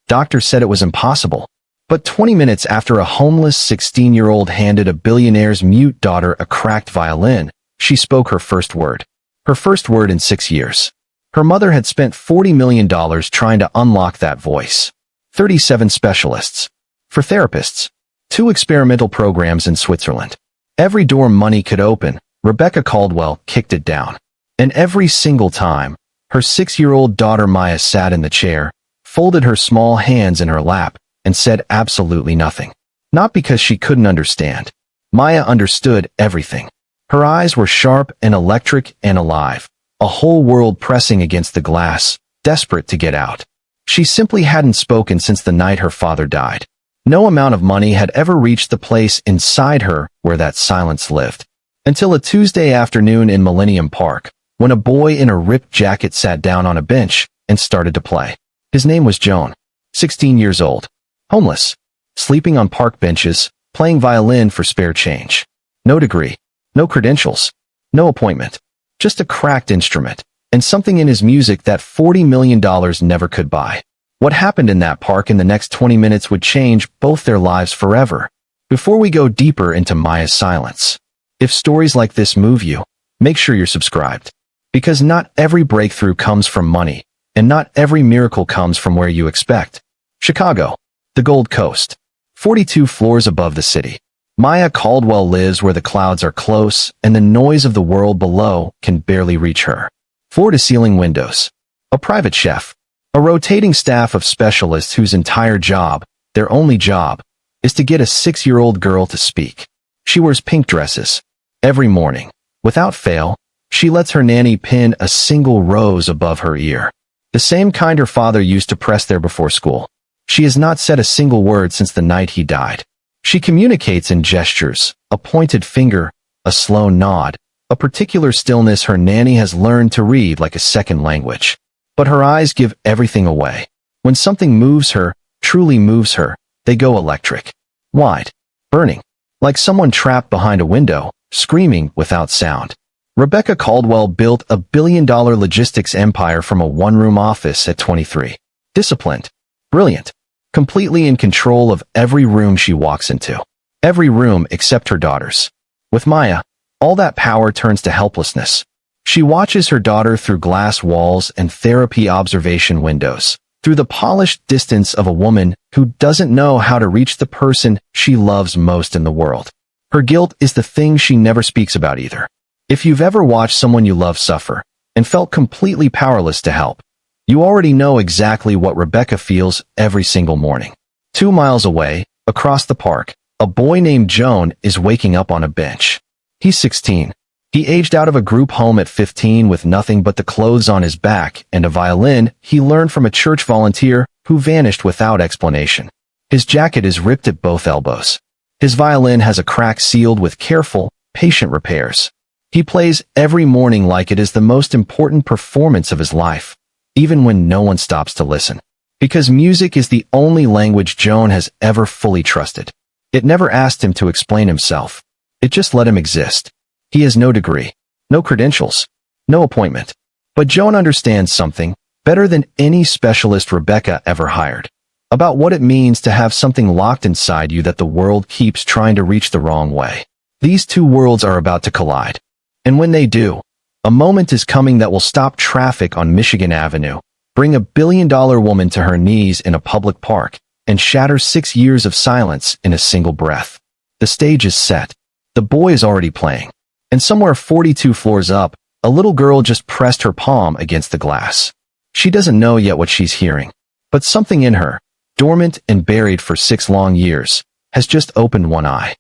Doctor said it was impossible. But 20 minutes after a homeless 16-year-old handed a billionaire's mute daughter a cracked violin, she spoke her first word. Her first word in 6 years. Her mother had spent $40 million trying to unlock that voice. 37 specialists. For therapists. 2 experimental programs in Switzerland. Every door money could open, Rebecca Caldwell kicked it down. And every single time, her 6-year-old daughter Maya sat in the chair, folded her small hands in her lap, and said absolutely nothing. Not because she couldn't understand. Maya understood everything. Her eyes were sharp and electric and alive, a whole world pressing against the glass, desperate to get out. She simply hadn't spoken since the night her father died. No amount of money had ever reached the place inside her where that silence lived. Until a Tuesday afternoon in Millennium Park, when a boy in a ripped jacket sat down on a bench and started to play. His name was Joan, 16 years old, homeless, sleeping on park benches, playing violin for spare change. No degree, no credentials, no appointment, just a cracked instrument, and something in his music that $40 million never could buy. What happened in that park in the next 20 minutes would change both their lives forever. Before we go deeper into Maya's silence, if stories like this move you, make sure you're subscribed. Because not every breakthrough comes from money, and not every miracle comes from where you expect. Chicago, the Gold Coast, 42 floors above the city. Maya Caldwell lives where the clouds are close and the noise of the world below can barely reach her. Floor-to-ceiling windows. A private chef. A rotating staff of specialists whose entire job, their only job, is to get a 6-year-old girl to speak. She wears pink dresses. Every morning, without fail, she lets her nanny pin a single rose above her ear. The same kind her father used to press there before school. She has not said a single word since the night he died. She communicates in gestures, a pointed finger, a slow nod, a particular stillness her nanny has learned to read like a second language. But her eyes give everything away. When something moves her, truly moves her, they go electric. Wide. Burning. Like someone trapped behind a window, screaming without sound. Rebecca Caldwell built a billion-dollar logistics empire from a one-room office at 23. Disciplined. Brilliant. Completely in control of every room she walks into. Every room except her daughter's. With Maya, all that power turns to helplessness. She watches her daughter through glass walls and therapy observation windows, through the polished distance of a woman who doesn't know how to reach the person she loves most in the world. Her guilt is the thing she never speaks about either. If you've ever watched someone you love suffer and felt completely powerless to help, you already know exactly what Rebecca feels every single morning. 2 miles away, across the park, a boy named Joan is waking up on a bench. He's 16. He aged out of a group home at 15 with nothing but the clothes on his back and a violin he learned from a church volunteer who vanished without explanation. His jacket is ripped at both elbows. His violin has a crack sealed with careful, patient repairs. He plays every morning like it is the most important performance of his life, even when no one stops to listen. Because music is the only language Joan has ever fully trusted. It never asked him to explain himself. It just let him exist. He has no degree, no credentials, no appointment. But Joan understands something, better than any specialist Rebecca ever hired, about what it means to have something locked inside you that the world keeps trying to reach the wrong way. These two worlds are about to collide. And when they do, a moment is coming that will stop traffic on Michigan Avenue, bring a billion-dollar woman to her knees in a public park, and shatter 6 years of silence in a single breath. The stage is set. The boy is already playing. And somewhere 42 floors up, a little girl just pressed her palm against the glass. She doesn't know yet what she's hearing. But something in her, dormant and buried for 6 long years, has just opened one eye.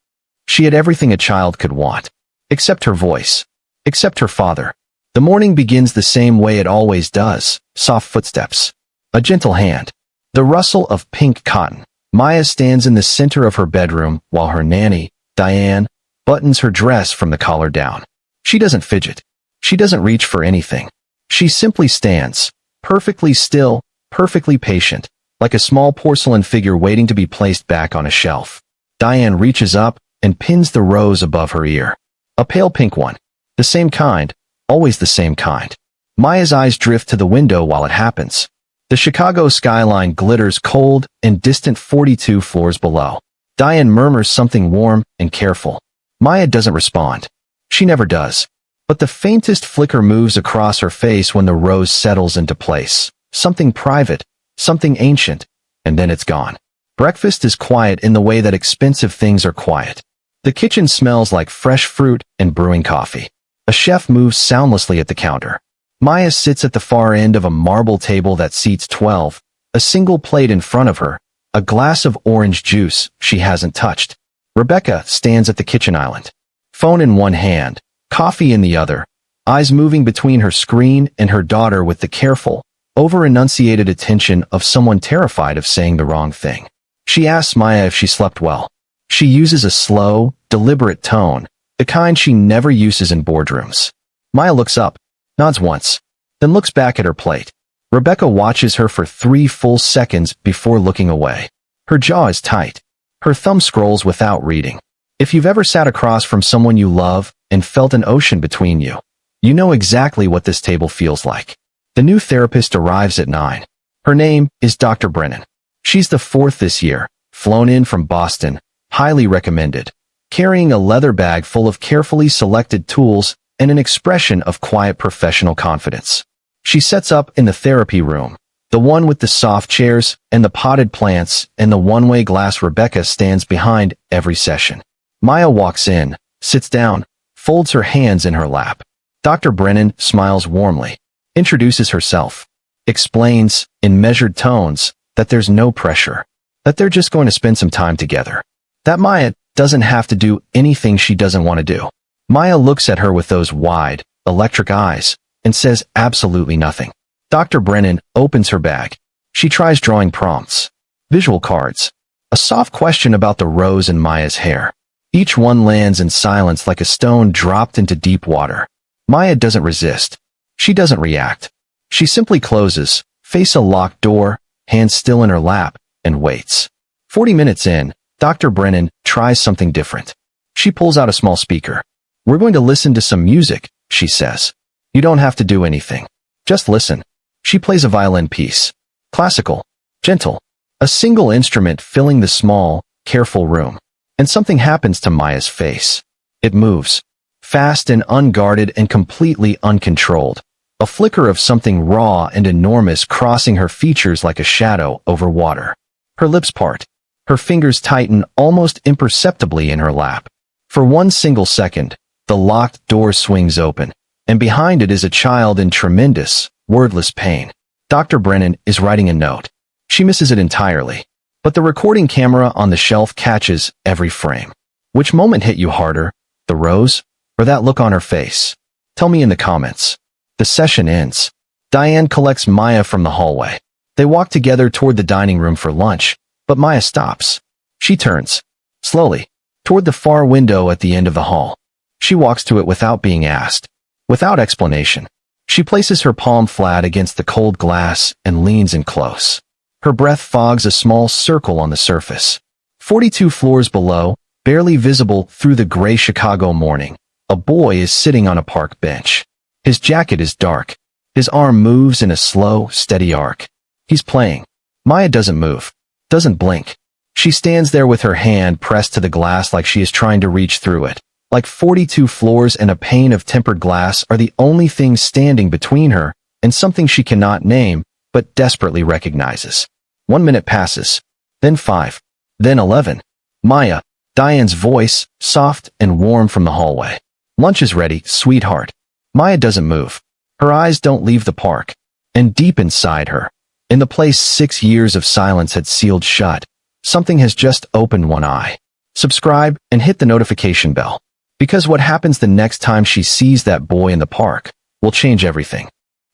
She had everything a child could want. Except her voice. Except her father. The morning begins the same way it always does. Soft footsteps. A gentle hand. The rustle of pink cotton. Maya stands in the center of her bedroom while her nanny, Diane, buttons her dress from the collar down. She doesn't fidget. She doesn't reach for anything. She simply stands, perfectly still, perfectly patient, like a small porcelain figure waiting to be placed back on a shelf. Diane reaches up and pins the rose above her ear. A pale pink one. The same kind, always the same kind. Maya's eyes drift to the window while it happens. The Chicago skyline glitters cold and distant 42 floors below. Diane murmurs something warm and careful. Maya doesn't respond. She never does. But the faintest flicker moves across her face when the rose settles into place. Something private, something ancient, and then it's gone. Breakfast is quiet in the way that expensive things are quiet. The kitchen smells like fresh fruit and brewing coffee. A chef moves soundlessly at the counter. Maya sits at the far end of a marble table that seats 12, a single plate in front of her, a glass of orange juice she hasn't touched. Rebecca stands at the kitchen island. Phone in one hand, coffee in the other, eyes moving between her screen and her daughter with the careful, over-enunciated attention of someone terrified of saying the wrong thing. She asks Maya if she slept well. She uses a slow, deliberate tone, the kind she never uses in boardrooms. Maya looks up, nods once, then looks back at her plate. Rebecca watches her for 3 full seconds before looking away. Her jaw is tight. Her thumb scrolls without reading. If you've ever sat across from someone you love and felt an ocean between you, you know exactly what this table feels like. The new therapist arrives at 9. Her name is Dr. Brennan. She's the 4th this year, flown in from Boston, highly recommended, carrying a leather bag full of carefully selected tools and an expression of quiet professional confidence. She sets up in the therapy room, the one with the soft chairs and the potted plants and the one-way glass. Rebecca stands behind every session. Maya walks in, sits down, folds her hands in her lap. Dr. Brennan smiles warmly, introduces herself, explains, in measured tones, that there's no pressure, that they're just going to spend some time together, that Maya doesn't have to do anything she doesn't want to do. Maya looks at her with those wide, electric eyes and says absolutely nothing. Dr. Brennan opens her bag. She tries drawing prompts, visual cards, a soft question about the rose in Maya's hair. Each one lands in silence like a stone dropped into deep water. Maya doesn't resist. She doesn't react. She simply closes, face a locked door, hands still in her lap, and waits. 40 minutes in, Dr. Brennan tries something different. She pulls out a small speaker. "We're going to listen to some music," she says. "You don't have to do anything. Just listen." She plays a violin piece. Classical. Gentle. A single instrument filling the small, careful room. And something happens to Maya's face. It moves. Fast and unguarded and completely uncontrolled. A flicker of something raw and enormous crossing her features like a shadow over water. Her lips part. Her fingers tighten almost imperceptibly in her lap. For one single second, the locked door swings open, and behind it is a child in tremendous, wordless pain. Dr. Brennan is writing a note. She misses it entirely, but the recording camera on the shelf catches every frame. Which moment hit you harder, the rose, or that look on her face? Tell me in the comments. The session ends. Diane collects Maya from the hallway. They walk together toward the dining room for lunch, but Maya stops. She turns, slowly, toward the far window at the end of the hall. She walks to it without being asked, without explanation. She places her palm flat against the cold glass and leans in close. Her breath fogs a small circle on the surface. 42 floors below, barely visible through the gray Chicago morning, a boy is sitting on a park bench. His jacket is dark. His arm moves in a slow, steady arc. He's playing. Maya doesn't move, doesn't blink. She stands there with her hand pressed to the glass like she is trying to reach through it. Like 42 floors and a pane of tempered glass are the only things standing between her and something she cannot name, but desperately recognizes. 1 minute passes, then 5, then 11. Maya, Diane's voice, soft and warm from the hallway. "Lunch is ready, sweetheart." Maya doesn't move. Her eyes don't leave the park. And deep inside her, in the place 6 years of silence had sealed shut, something has just opened one eye. Subscribe and hit the notification bell. Because what happens the next time she sees that boy in the park will change everything.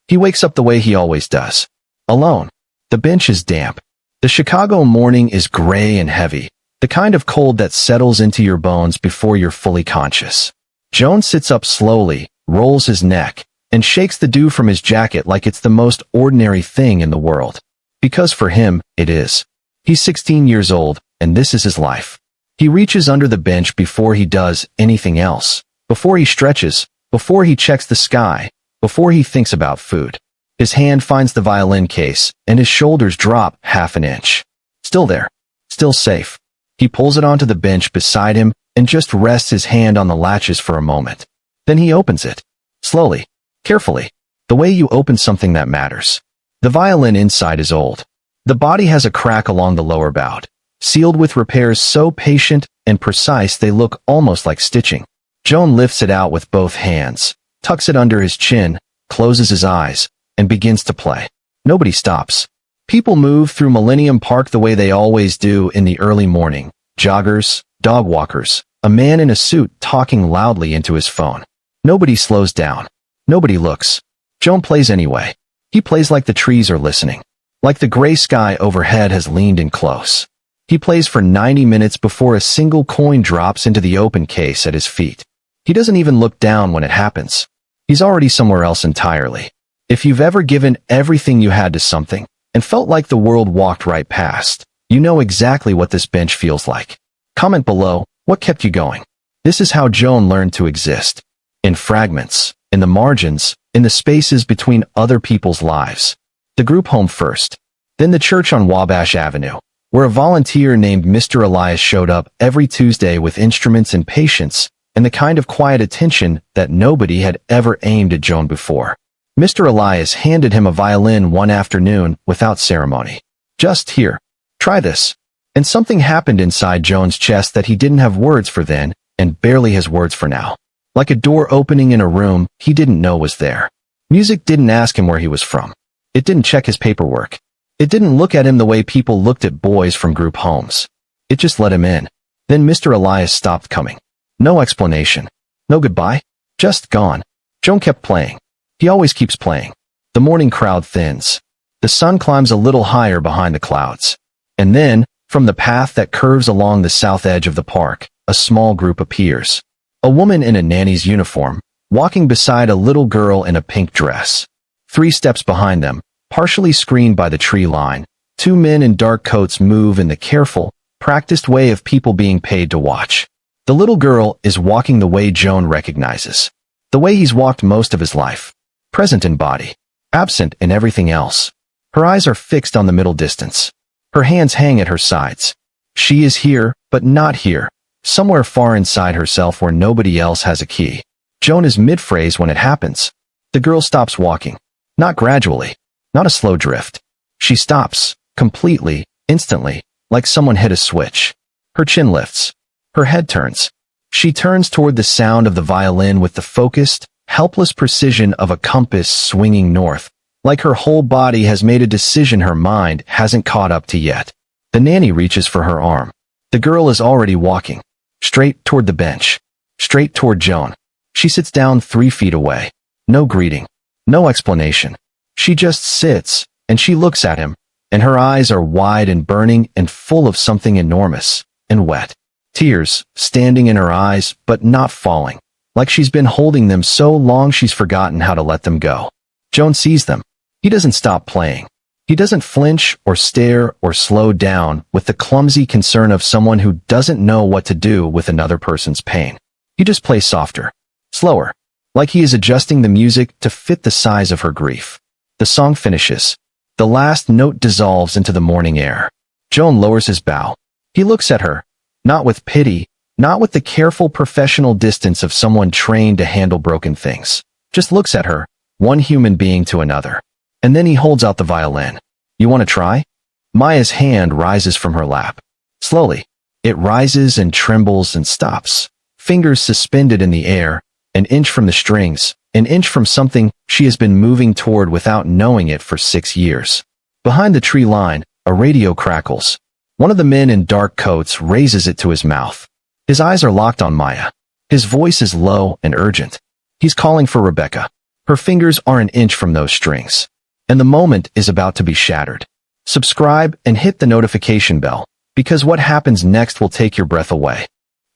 He wakes up the way he always does. Alone. The bench is damp. The Chicago morning is gray and heavy, the kind of cold that settles into your bones before you're fully conscious. Jones sits up slowly, rolls his neck, and shakes the dew from his jacket like it's the most ordinary thing in the world. Because for him, it is. He's 16 years old, and this is his life. He reaches under the bench before he does anything else, before he stretches, before he checks the sky, before he thinks about food. His hand finds the violin case, and his shoulders drop half an inch. Still there. Still safe. He pulls it onto the bench beside him and just rests his hand on the latches for a moment. Then he opens it. Slowly. Carefully. The way you open something that matters. The violin inside is old. The body has a crack along the lower bout, sealed with repairs so patient and precise they look almost like stitching. Joan lifts it out with both hands, tucks it under his chin, closes his eyes, and begins to play. Nobody stops. People move through Millennium Park the way they always do in the early morning. Joggers, dog walkers, a man in a suit talking loudly into his phone. Nobody slows down. Nobody looks. Joan plays anyway. He plays like the trees are listening. Like the gray sky overhead has leaned in close. He plays for 90 minutes before a single coin drops into the open case at his feet. He doesn't even look down when it happens. He's already somewhere else entirely. If you've ever given everything you had to something, and felt like the world walked right past, you know exactly what this bench feels like. Comment below, what kept you going? This is how Joan learned to exist. In fragments, in the margins, in the spaces between other people's lives. The group home first, then the church on Wabash Avenue, where a volunteer named Mr. Elias showed up every Tuesday with instruments and patience, and the kind of quiet attention that nobody had ever aimed at Joan before. Mr. Elias handed him a violin one afternoon without ceremony. Just here. Try this. And something happened inside Joan's chest that he didn't have words for then, and barely has words for now. Like a door opening in a room he didn't know was there. Music didn't ask him where he was from. It didn't check his paperwork. It didn't look at him the way people looked at boys from group homes. It just let him in. Then Mr. Elias stopped coming. No explanation. No goodbye. Just gone. Joan kept playing. He always keeps playing. The morning crowd thins. The sun climbs a little higher behind the clouds. And then, from the path that curves along the south edge of the park, a small group appears. A woman in a nanny's uniform, walking beside a little girl in a pink dress. 3 steps behind them, partially screened by the tree line, 2 men in dark coats move in the careful, practiced way of people being paid to watch. The little girl is walking the way Joan recognizes. The way he's walked most of his life. Present in body. Absent in everything else. Her eyes are fixed on the middle distance. Her hands hang at her sides. She is here, but not here. Somewhere far inside herself where nobody else has a key. Joan is mid-phrase when it happens. The girl stops walking. Not gradually. Not a slow drift. She stops, completely, instantly, like someone hit a switch. Her chin lifts. Her head turns. She turns toward the sound of the violin with the focused, helpless precision of a compass swinging north, like her whole body has made a decision her mind hasn't caught up to yet. The nanny reaches for her arm. The girl is already walking. Straight toward the bench. Straight toward Joan. She sits down 3 feet away. No greeting. No explanation. She just sits, and she looks at him, and her eyes are wide and burning and full of something enormous and wet. Tears, standing in her eyes, but not falling. Like she's been holding them so long she's forgotten how to let them go. Joan sees them. He doesn't stop playing. He doesn't flinch or stare or slow down with the clumsy concern of someone who doesn't know what to do with another person's pain. He just plays softer, slower, like he is adjusting the music to fit the size of her grief. The song finishes. The last note dissolves into the morning air. Joan lowers his bow. He looks at her, not with pity, not with the careful professional distance of someone trained to handle broken things. Just looks at her, one human being to another. And then he holds out the violin. You want to try? Maya's hand rises from her lap. Slowly. It rises and trembles and stops. Fingers suspended in the air, an inch from the strings, an inch from something she has been moving toward without knowing it for 6 years. Behind the tree line, a radio crackles. One of the men in dark coats raises it to his mouth. His eyes are locked on Maya. His voice is low and urgent. He's calling for Rebecca. Her fingers are an inch from those strings. And the moment is about to be shattered. Subscribe and hit the notification bell, because what happens next will take your breath away.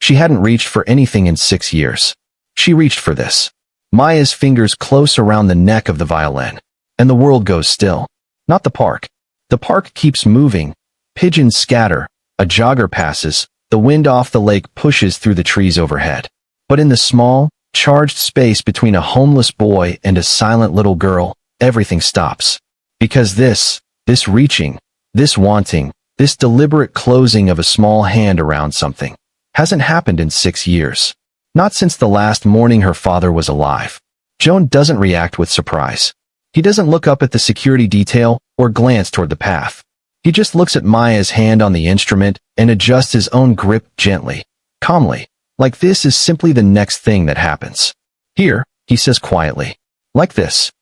She hadn't reached for anything in 6 years. She reached for this. Maya's fingers close around the neck of the violin. And the world goes still. Not the park. The park keeps moving. Pigeons scatter. A jogger passes. The wind off the lake pushes through the trees overhead. But in the small, charged space between a homeless boy and a silent little girl, everything stops. Because this reaching, this wanting, this deliberate closing of a small hand around something hasn't happened in 6 years. Not since the last morning her father was alive. Joan doesn't react with surprise. He doesn't look up at the security detail or glance toward the path. He just looks at Maya's hand on the instrument and adjusts his own grip gently, calmly, like this is simply the next thing that happens. Here, he says quietly. Like this.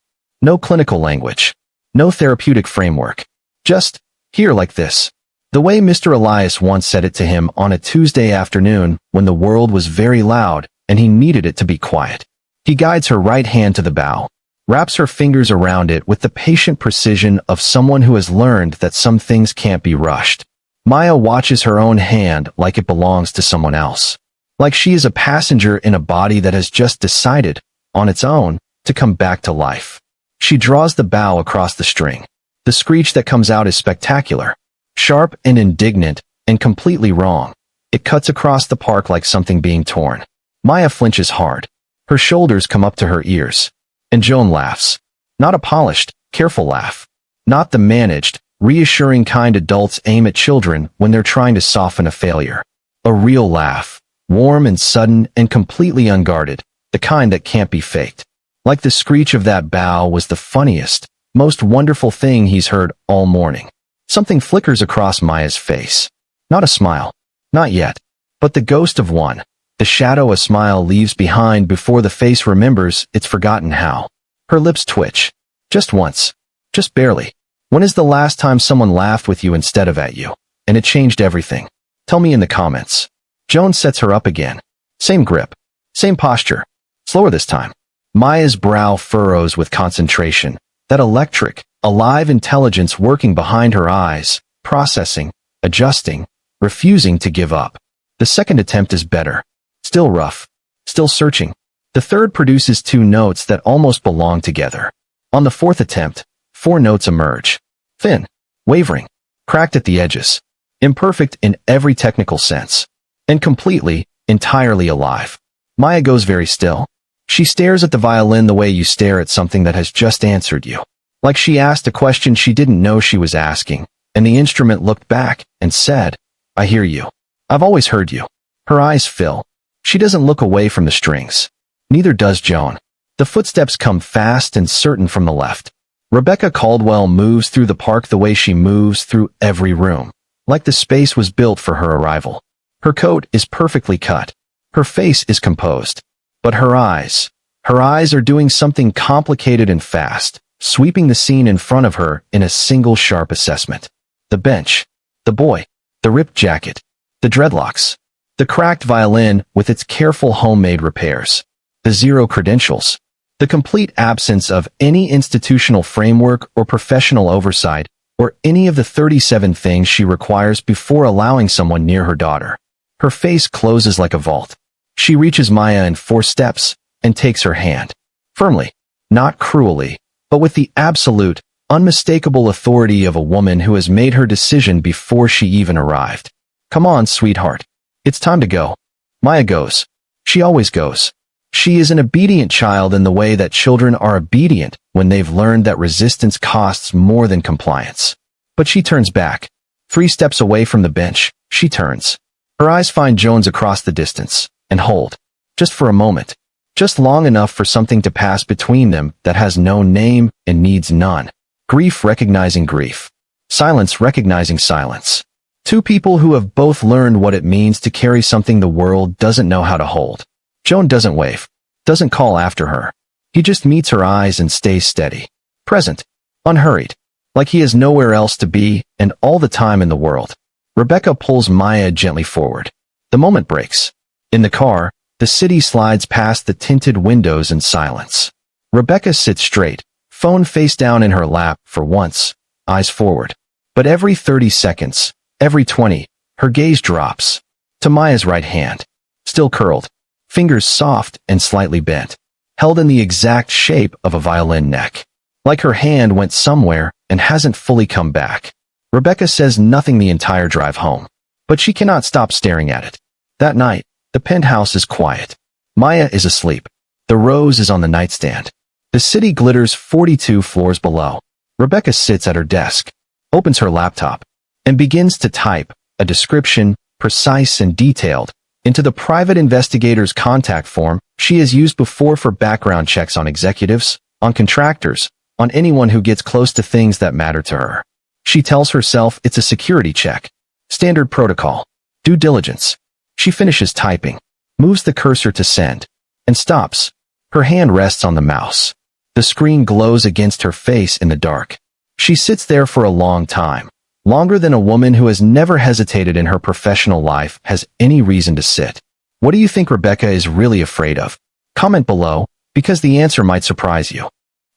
No clinical language. No therapeutic framework. Just, here like this. The way Mr. Elias once said it to him on a Tuesday afternoon when the world was very loud and he needed it to be quiet. He guides her right hand to the bow, wraps her fingers around it with the patient precision of someone who has learned that some things can't be rushed. Maya watches her own hand like it belongs to someone else. Like she is a passenger in a body that has just decided, on its own, to come back to life. She draws the bow across the string. The screech that comes out is spectacular. Sharp and indignant, and completely wrong. It cuts across the park like something being torn. Maya flinches hard. Her shoulders come up to her ears. And Joan laughs. Not a polished, careful laugh. Not the managed, reassuring kind adults aim at children when they're trying to soften a failure. A real laugh. Warm and sudden and completely unguarded. The kind that can't be faked. Like the screech of that bow was the funniest, most wonderful thing he's heard all morning. Something flickers across Maya's face. Not a smile. Not yet. But the ghost of one. The shadow a smile leaves behind before the face remembers it's forgotten how. Her lips twitch. Just once. Just barely. When is the last time someone laughed with you instead of at you? And it changed everything. Tell me in the comments. Joan sets her up again. Same grip. Same posture. Slower this time. Maya's brow furrows with concentration. That electric, alive intelligence working behind her eyes, processing, adjusting, refusing to give up. The second attempt is better. Still rough. Still searching. The third produces 2 notes that almost belong together. On the fourth attempt, 4 notes emerge. Thin. Wavering. Cracked at the edges. Imperfect in every technical sense. And completely, entirely alive. Maya goes very still. She stares at the violin the way you stare at something that has just answered you. Like she asked a question she didn't know she was asking, and the instrument looked back and said, I hear you. I've always heard you. Her eyes fill. She doesn't look away from the strings. Neither does Joan. The footsteps come fast and certain from the left. Rebecca Caldwell moves through the park the way she moves through every room, like the space was built for her arrival. Her coat is perfectly cut. Her face is composed. But her eyes are doing something complicated and fast, sweeping the scene in front of her in a single sharp assessment. The bench, the boy, the ripped jacket, the dreadlocks, the cracked violin with its careful homemade repairs, the 0 credentials, the complete absence of any institutional framework or professional oversight, or any of the 37 things she requires before allowing someone near her daughter. Her face closes like a vault. She reaches Maya in 4 steps and takes her hand. Firmly, not cruelly, but with the absolute, unmistakable authority of a woman who has made her decision before she even arrived. Come on, sweetheart. It's time to go. Maya goes. She always goes. She is an obedient child in the way that children are obedient when they've learned that resistance costs more than compliance. But she turns back. 3 steps away from the bench, she turns. Her eyes find Joan's across the distance. And hold. Just for a moment. Just long enough for something to pass between them that has no name and needs none. Grief recognizing grief. Silence recognizing silence. 2 people who have both learned what it means to carry something the world doesn't know how to hold. Joan doesn't wave. Doesn't call after her. He just meets her eyes and stays steady. Present. Unhurried. Like he has nowhere else to be and all the time in the world. Rebecca pulls Maya gently forward. The moment breaks. In the car, the city slides past the tinted windows in silence. Rebecca sits straight, phone face down in her lap for once, eyes forward. But every 30 seconds, every 20, her gaze drops. To Maya's right hand. Still curled. Fingers soft and slightly bent. Held in the exact shape of a violin neck. Like her hand went somewhere and hasn't fully come back. Rebecca says nothing the entire drive home. But she cannot stop staring at it. That night, the penthouse is quiet. Maya is asleep. The rose is on the nightstand. The city glitters 42 floors below. Rebecca sits at her desk, opens her laptop, and begins to type a description, precise and detailed, into the private investigator's contact form she has used before for background checks on executives, on contractors, on anyone who gets close to things that matter to her. She tells herself it's a security check. Standard protocol. Due diligence. She finishes typing, moves the cursor to send, and stops. Her hand rests on the mouse. The screen glows against her face in the dark. She sits there for a long time, longer than a woman who has never hesitated in her professional life has any reason to sit. What do you think Rebecca is really afraid of? Comment below, because the answer might surprise you.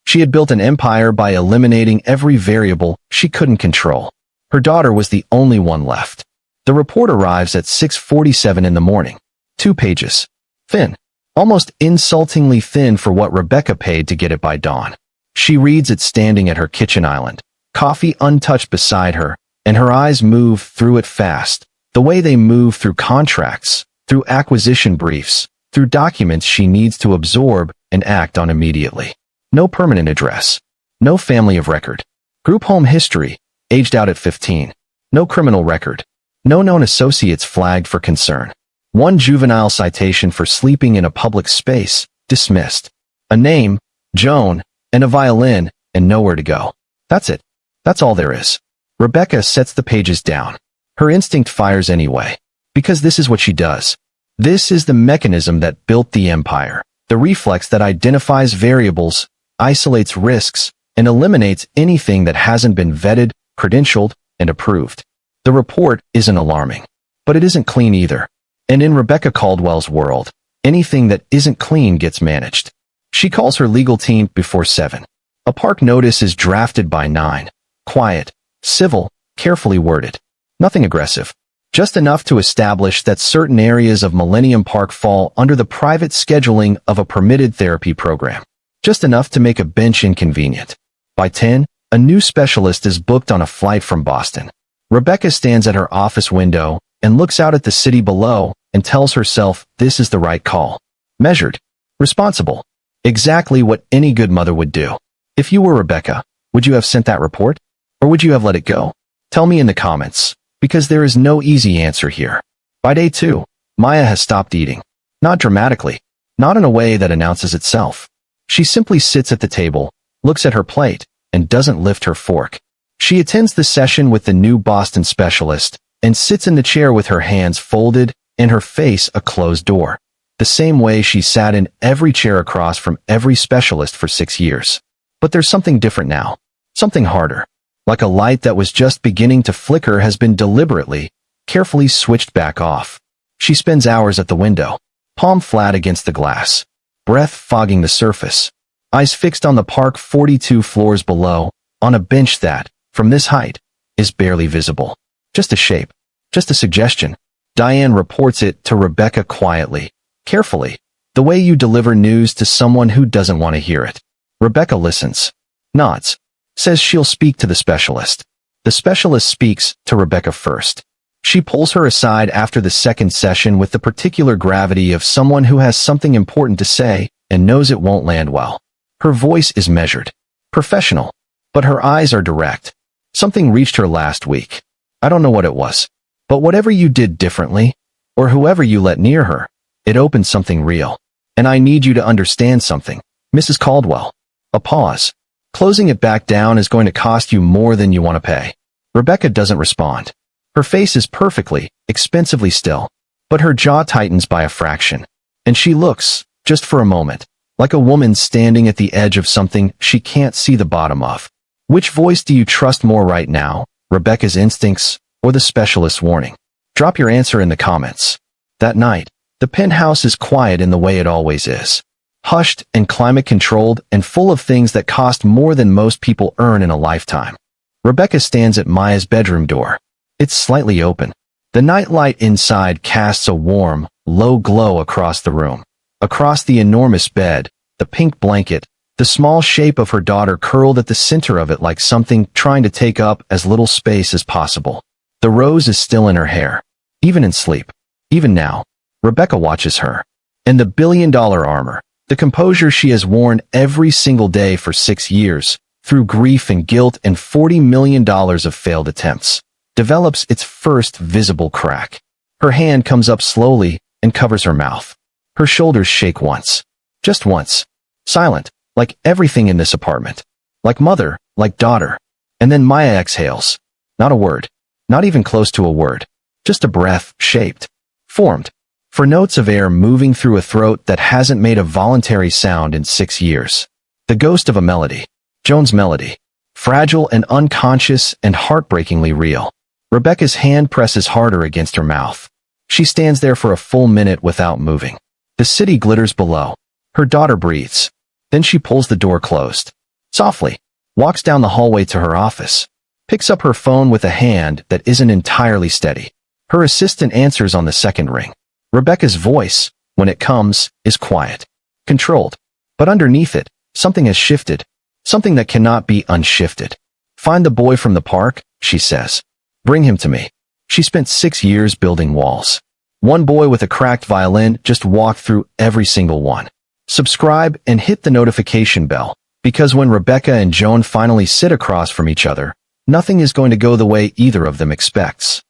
She had built an empire by eliminating every variable she couldn't control. Her daughter was the only one left. The report arrives at 6:47 in the morning. 2 pages. Thin. Almost insultingly thin for what Rebecca paid to get it by dawn. She reads it standing at her kitchen island, coffee untouched beside her, and her eyes move through it fast, the way they move through contracts, through acquisition briefs, through documents she needs to absorb and act on immediately. No permanent address. No family of record. Group home history, aged out at 15. No criminal record. No known associates flagged for concern. 1 juvenile citation for sleeping in a public space, dismissed. A name, Joan, and a violin, and nowhere to go. That's it. That's all there is. Rebecca sets the pages down. Her instinct fires anyway, because this is what she does. This is the mechanism that built the empire, the reflex that identifies variables, isolates risks, and eliminates anything that hasn't been vetted, credentialed, and approved. The report isn't alarming, but it isn't clean either. And in Rebecca Caldwell's world, anything that isn't clean gets managed. She calls her legal team before 7. A park notice is drafted by 9. Quiet, civil, carefully worded. Nothing aggressive. Just enough to establish that certain areas of Millennium Park fall under the private scheduling of a permitted therapy program. Just enough to make a bench inconvenient. By 10, a new specialist is booked on a flight from Boston. Rebecca stands at her office window and looks out at the city below and tells herself this is the right call. Measured. Responsible. Exactly what any good mother would do. If you were Rebecca, would you have sent that report? Or would you have let it go? Tell me in the comments, because there is no easy answer here. By day 2, Maya has stopped eating. Not dramatically. Not in a way that announces itself. She simply sits at the table, looks at her plate, and doesn't lift her fork. She attends the session with the new Boston specialist and sits in the chair with her hands folded and her face a closed door, the same way she sat in every chair across from every specialist for 6 years. But there's something different now, something harder. Like a light that was just beginning to flicker has been deliberately, carefully switched back off. She spends hours at the window, palm flat against the glass, breath fogging the surface, eyes fixed on the park 42 floors below, on a bench that, from this height, is barely visible. Just a shape, just a suggestion. Diane reports it to Rebecca quietly, carefully, the way you deliver news to someone who doesn't want to hear it. Rebecca listens, nods, says she'll speak to the specialist. The specialist speaks to Rebecca first. She pulls her aside after the second session with the particular gravity of someone who has something important to say and knows it won't land well. Her voice is measured, professional, but her eyes are direct. Something reached her last week. I don't know what it was. But whatever you did differently, or whoever you let near her, it opened something real. And I need you to understand something, Mrs. Caldwell. A pause. Closing it back down is going to cost you more than you want to pay. Rebecca doesn't respond. Her face is perfectly, expensively still, but her jaw tightens by a fraction. And she looks, just for a moment, like a woman standing at the edge of something she can't see the bottom of. Which voice do you trust more right now, Rebecca's instincts, or the specialist's warning? Drop your answer in the comments. That night, the penthouse is quiet in the way it always is. Hushed and climate-controlled and full of things that cost more than most people earn in a lifetime. Rebecca stands at Maya's bedroom door. It's slightly open. The nightlight inside casts a warm, low glow across the room. Across the enormous bed, the pink blanket, the small shape of her daughter curled at the center of it like something trying to take up as little space as possible. The rose is still in her hair, even in sleep. Even now, Rebecca watches her. And the billion-dollar armor, The composure she has worn every single day for 6 years, through grief and guilt and $40 million of failed attempts, develops its first visible crack. Her hand comes up slowly and covers her mouth. Her shoulders shake once. Just once. Silent, like everything in this apartment. Like mother, like daughter. And then Maya exhales. Not a word. Not even close to a word. Just a breath, shaped. Formed. For notes of air moving through a throat that hasn't made a voluntary sound in 6 years. The ghost of a melody. Joan's melody. Fragile and unconscious and heartbreakingly real. Rebecca's hand presses harder against her mouth. She stands there for a full minute without moving. The city glitters below. Her daughter breathes. Then she pulls the door closed. Softly. Walks down the hallway to her office. Picks up her phone with a hand that isn't entirely steady. Her assistant answers on the second ring. Rebecca's voice, when it comes, is quiet. Controlled. But underneath it, something has shifted. Something that cannot be unshifted. Find the boy from the park, she says. Bring him to me. She spent 6 years building walls. One boy with a cracked violin just walked through every single one. Subscribe and hit the notification bell, because when Rebecca and Joan finally sit across from each other, nothing is going to go the way either of them expects.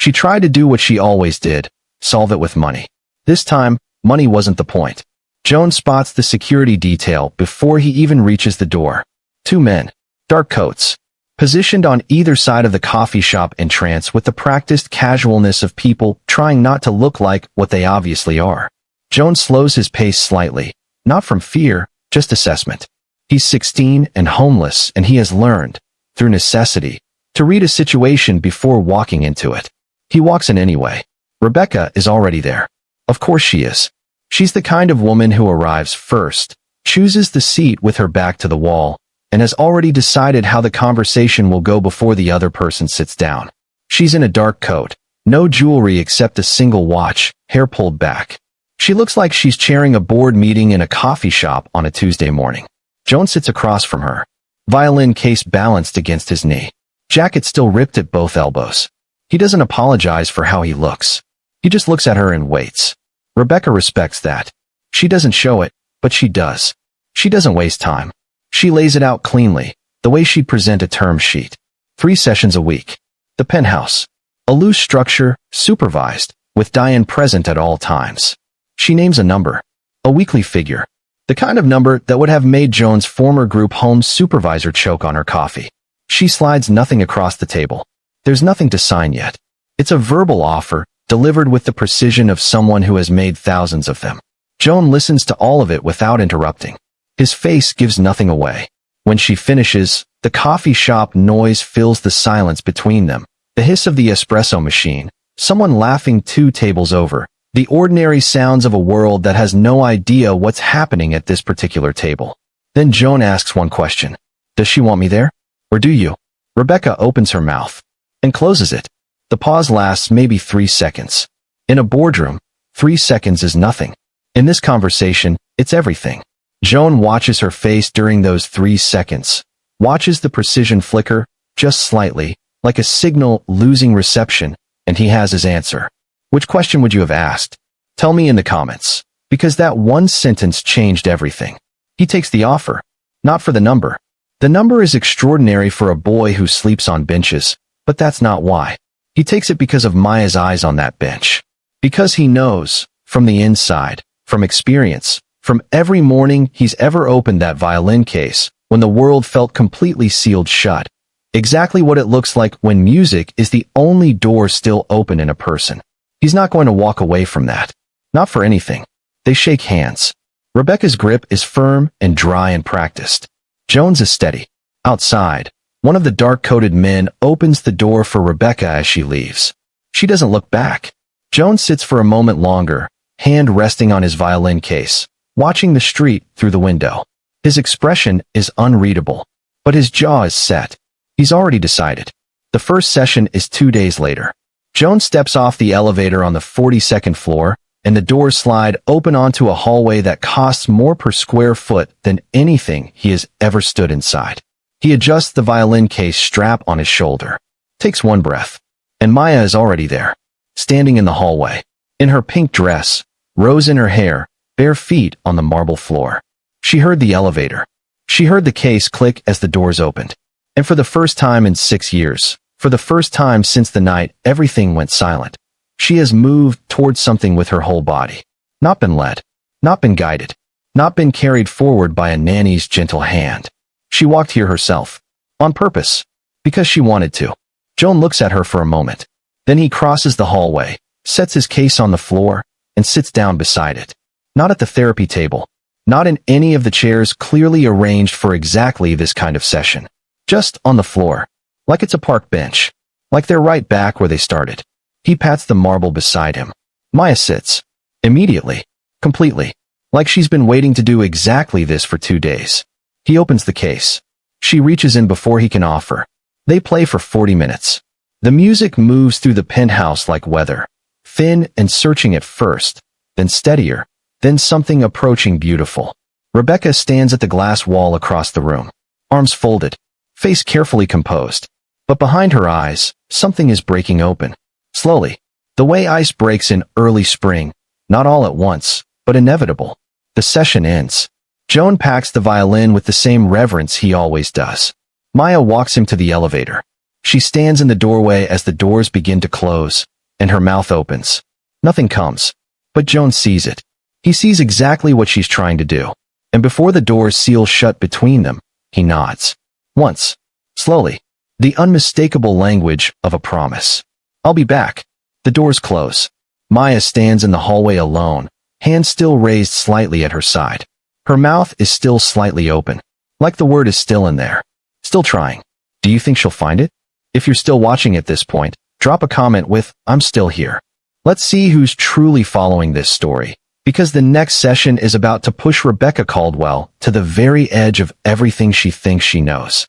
She tried to do what she always did, solve it with money. This time, money wasn't the point. Joan spots the security detail before he even reaches the door. 2 men, dark coats, positioned on either side of the coffee shop entrance with the practiced casualness of people trying not to look like what they obviously are. Joan slows his pace slightly, not from fear, just assessment. He's 16 and homeless, and he has learned, through necessity, to read a situation before walking into it. He walks in anyway. Rebecca is already there. Of course she is. She's the kind of woman who arrives first, chooses the seat with her back to the wall, and has already decided how the conversation will go before the other person sits down. She's in a dark coat, no jewelry except a single watch, hair pulled back. She looks like she's chairing a board meeting in a coffee shop on a Tuesday morning. Joan sits across from her, violin case balanced against his knee. Jacket still ripped at both elbows. He doesn't apologize for how he looks. He just looks at her and waits. Rebecca respects that. She doesn't show it, but she does. She doesn't waste time. She lays it out cleanly, the way she'd present a term sheet. 3 sessions a week. The penthouse. A loose structure, supervised, with Diane present at all times. She names a number. A weekly figure. The kind of number that would have made Joan's former group home supervisor choke on her coffee. She slides nothing across the table. There's nothing to sign yet. It's a verbal offer, delivered with the precision of someone who has made thousands of them. Joan listens to all of it without interrupting. His face gives nothing away. When she finishes, the coffee shop noise fills the silence between them. The hiss of the espresso machine, someone laughing 2 tables over, the ordinary sounds of a world that has no idea what's happening at this particular table. Then Joan asks one question. Does she want me there? Or do you? Rebecca opens her mouth and closes it. The pause lasts maybe 3 seconds. In a boardroom, 3 seconds is nothing. In this conversation, it's everything. Joan watches her face during those 3 seconds, watches the precision flicker, just slightly, like a signal losing reception, and he has his answer. Which question would you have asked? Tell me in the comments, because that one sentence changed everything. He takes the offer, not for the number. The number is extraordinary for a boy who sleeps on benches, but that's not why. He takes it because of Maya's eyes on that bench. Because he knows, from the inside, from experience, from every morning he's ever opened that violin case, when the world felt completely sealed shut, exactly what it looks like when music is the only door still open in a person. He's not going to walk away from that. Not for anything. They shake hands. Rebecca's grip is firm and dry and practiced. Joan's is steady. Outside, one of the dark-coated men opens the door for Rebecca as she leaves. She doesn't look back. Joan sits for a moment longer, hand resting on his violin case, watching the street through the window. His expression is unreadable, but his jaw is set. He's already decided. The first session is 2 days later. Joan steps off the elevator on the 42nd floor, and the doors slide open onto a hallway that costs more per square foot than anything he has ever stood inside. He adjusts the violin case strap on his shoulder, takes one breath, and Maya is already there, standing in the hallway. In her pink dress, rose in her hair, bare feet on the marble floor. She heard the elevator. She heard the case click as the doors opened. And for the first time in 6 years, for the first time since the night everything went silent, she has moved towards something with her whole body. Not been led. Not been guided. Not been carried forward by a nanny's gentle hand. She walked here herself. On purpose. Because she wanted to. Joan looks at her for a moment. Then he crosses the hallway, sets his case on the floor, and sits down beside it. Not at the therapy table. Not in any of the chairs clearly arranged for exactly this kind of session. Just on the floor. Like it's a park bench. Like they're right back where they started. He pats the marble beside him. Maya sits. Immediately. Completely. Like she's been waiting to do exactly this for 2 days. He opens the case. She reaches in before he can offer. They play for 40 minutes. The music moves through the penthouse like weather. Thin and searching at first. Then steadier. Then something approaching beautiful. Rebecca stands at the glass wall across the room. Arms folded. Face carefully composed. But behind her eyes, something is breaking open. Slowly. The way ice breaks in early spring. Not all at once, but inevitable. The session ends. Joan packs the violin with the same reverence he always does. Maya walks him to the elevator. She stands in the doorway as the doors begin to close, and her mouth opens. Nothing comes. But Joan sees it. He sees exactly what she's trying to do. And before the doors seal shut between them, he nods. Once. Slowly. The unmistakable language of a promise. I'll be back. The doors close. Maya stands in the hallway alone, hand still raised slightly at her side. Her mouth is still slightly open. Like the word is still in there. Still trying. Do you think she'll find it? If you're still watching at this point, drop a comment with, I'm still here. Let's see who's truly following this story, because the next session is about to push Rebecca Caldwell to the very edge of everything she thinks she knows.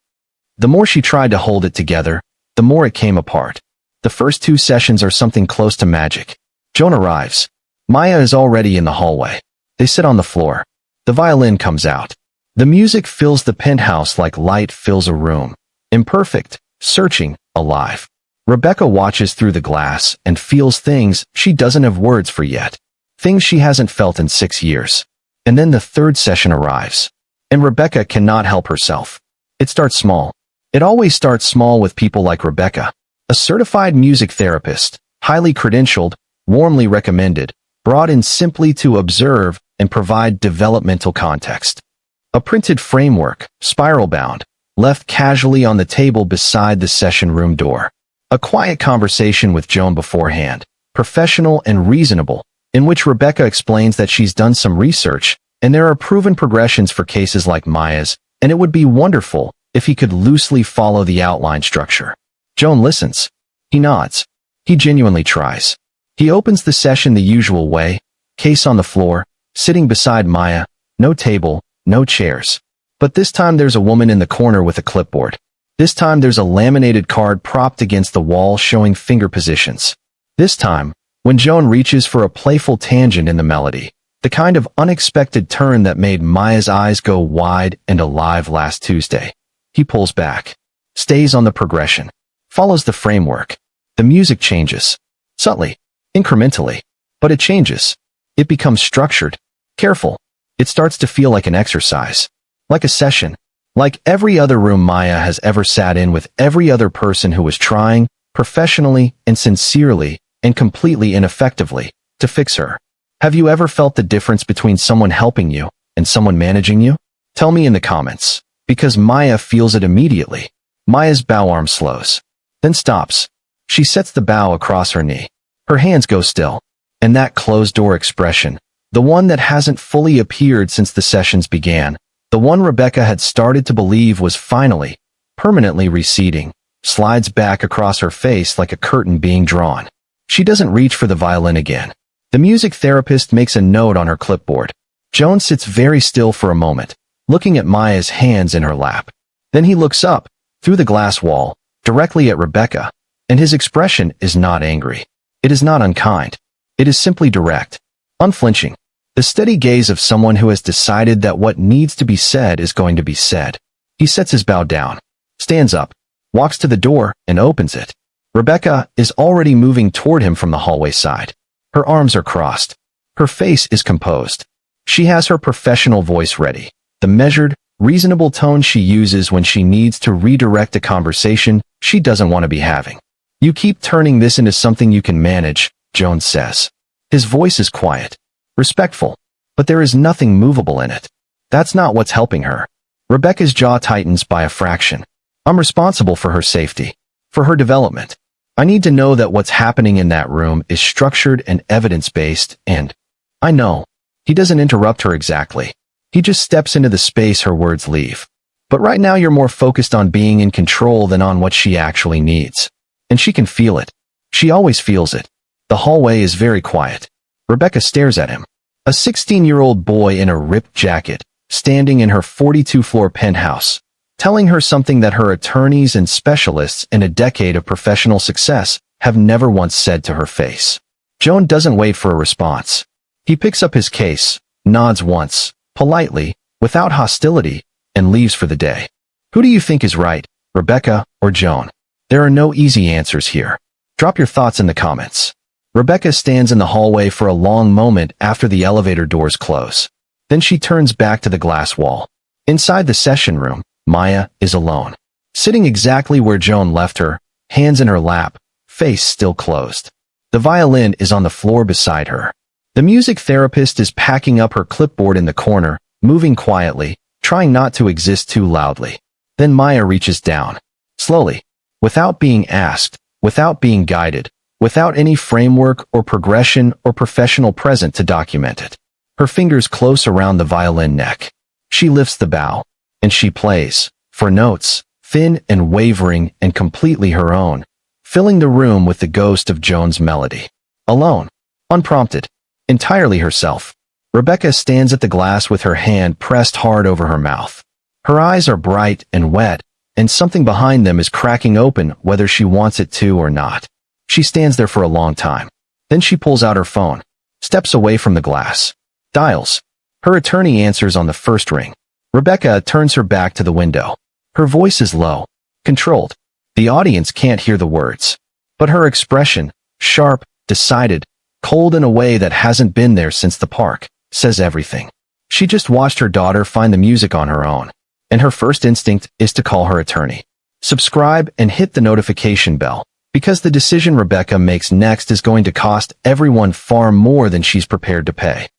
The more she tried to hold it together, the more it came apart. The first 2 sessions are something close to magic. Joan arrives. Maya is already in the hallway. They sit on the floor. The violin comes out. The music fills the penthouse like light fills a room. Imperfect, searching, alive. Rebecca watches through the glass and feels things she doesn't have words for yet. Things she hasn't felt in 6 years. And then the 3rd session arrives. And Rebecca cannot help herself. It starts small. It always starts small with people like Rebecca. A certified music therapist, highly credentialed, warmly recommended, brought in simply to observe and provide developmental context. A printed framework, spiral-bound, left casually on the table beside the session room door. A quiet conversation with Joan beforehand, professional and reasonable, in which Rebecca explains that she's done some research, and there are proven progressions for cases like Maya's, and it would be wonderful if he could loosely follow the outline structure. Joan listens. He nods. He genuinely tries. He opens the session the usual way, case on the floor, sitting beside Maya, no table, no chairs. But this time there's a woman in the corner with a clipboard. This time there's a laminated card propped against the wall showing finger positions. This time, when Joan reaches for a playful tangent in the melody, the kind of unexpected turn that made Maya's eyes go wide and alive last Tuesday, he pulls back, stays on the progression, follows the framework. The music changes. Subtly. Incrementally. But it changes. It becomes structured. Careful. It starts to feel like an exercise. Like a session. Like every other room Maya has ever sat in with every other person who was trying, professionally and sincerely, and completely ineffectively, to fix her. Have you ever felt the difference between someone helping you and someone managing you? Tell me in the comments. Because Maya feels it immediately. Maya's bow arm slows. Then stops. She sets the bow across her knee. Her hands go still. And that closed-door expression, the one that hasn't fully appeared since the sessions began, the one Rebecca had started to believe was finally, permanently receding, slides back across her face like a curtain being drawn. She doesn't reach for the violin again. The music therapist makes a note on her clipboard. Joan sits very still for a moment, looking at Maya's hands in her lap. Then he looks up, through the glass wall, directly at Rebecca, and his expression is not angry. It is not unkind. It is simply direct, unflinching. The steady gaze of someone who has decided that what needs to be said is going to be said. He sets his bow down, stands up, walks to the door, and opens it. Rebecca is already moving toward him from the hallway side. Her arms are crossed. Her face is composed. She has her professional voice ready, the measured, reasonable tone she uses when she needs to redirect a conversation she doesn't want to be having. "You keep turning this into something you can manage," Jones says. His voice is quiet, respectful, but there is nothing movable in it. That's not what's helping her. Rebecca's jaw tightens by a fraction. "I'm responsible for her safety, for her development. I need to know that what's happening in that room is structured and evidence-based, and I know." He doesn't interrupt her exactly. He just steps into the space her words leave. "But right now you're more focused on being in control than on what she actually needs. And she can feel it. She always feels it." The hallway is very quiet. Rebecca stares at him. A 16-year-old boy in a ripped jacket, standing in her 42-floor penthouse, telling her something that her attorneys and specialists in a decade of professional success have never once said to her face. Joan doesn't wait for a response. He picks up his case, nods once, politely, without hostility, and leaves for the day. Who do you think is right, Rebecca or Joan? There are no easy answers here. Drop your thoughts in the comments. Rebecca stands in the hallway for a long moment after the elevator doors close. Then she turns back to the glass wall. Inside the session room, Maya is alone. Sitting exactly where Joan left her, hands in her lap, face still closed. The violin is on the floor beside her. The music therapist is packing up her clipboard in the corner, moving quietly, trying not to exist too loudly. Then Maya reaches down. Slowly, without being asked, without being guided, without any framework or progression or professional present to document it. Her fingers close around the violin neck. She lifts the bow, and she plays, for notes, thin and wavering and completely her own, filling the room with the ghost of Joan's melody. Alone, unprompted, entirely herself. Rebecca stands at the glass with her hand pressed hard over her mouth. Her eyes are bright and wet, and something behind them is cracking open whether she wants it to or not. She stands there for a long time. Then she pulls out her phone, steps away from the glass, dials. Her attorney answers on the first ring. Rebecca turns her back to the window. Her voice is low, controlled. The audience can't hear the words. But her expression, sharp, decided, cold in a way that hasn't been there since the park, says everything. She just watched her daughter find the music on her own, and her first instinct is to call her attorney. Subscribe and hit the notification bell, because the decision Rebecca makes next is going to cost everyone far more than she's prepared to pay.